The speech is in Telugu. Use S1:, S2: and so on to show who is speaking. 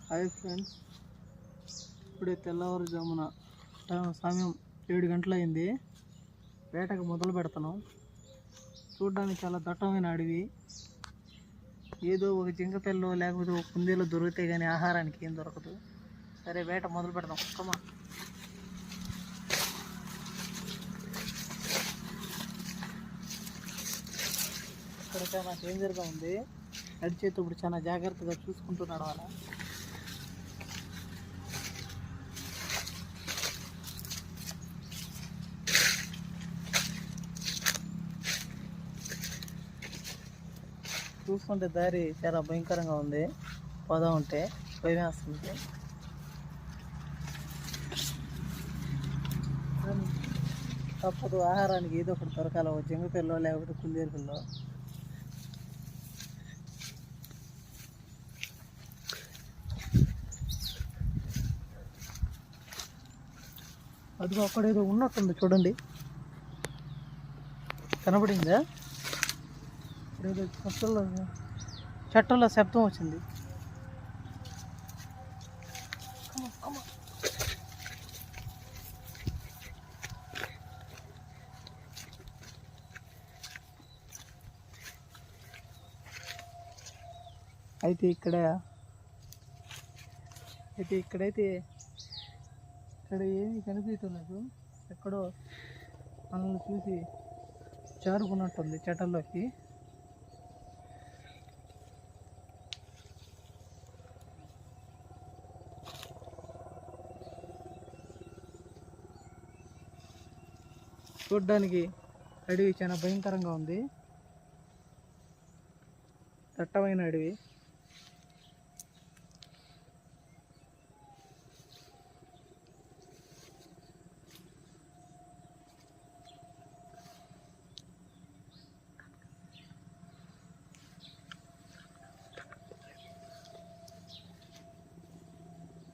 S1: హాయ్ ఫ్రెండ్స్, ఇప్పుడే తెల్లవారుజామున సమయం 7 గంటలైంది. వేటకు మొదలు పెడుతున్నాం. చూడడానికి చాలా దట్టమైన అడవి. ఏదో ఒక జింకపిల్లో లేకపోతే ఒక కుందేలు దొరికితే కానీ ఆహారానికి ఏం దొరకదు. సరే, వేట మొదలు పెడదాం. కమా. ఇక్కడ చాలా డేంజర్గా ఉంది. నడిచేటప్పుడు చాలా జాగ్రత్తగా చూసుకుంటూ నడవాలి. చూసుకుంటే దారి చాలా భయంకరంగా ఉంది. పోదా ఉంటే భయం వేస్తుంది. తప్పదు, ఆహారానికి ఏదో ఒకటి దొరకాలి. ఒక జింక పిల్లో లేకపోతే కుందేలు పిల్లో. అదిగో అక్కడేదో ఉన్నట్టుంది, చూడండి. కనబడిందా? ఏదో చెట్టల్లో శబ్దం వచ్చింది. ఇక్కడైతే ఇక్కడ ఏమీ కనిపించలేదు. ఎక్కడో మనల్ని చూసి జారుకున్నట్టుంది చెట్టల్లోకి. చూడ్డానికి అడవి చాలా భయంకరంగా ఉంది. దట్టమైన అడవి.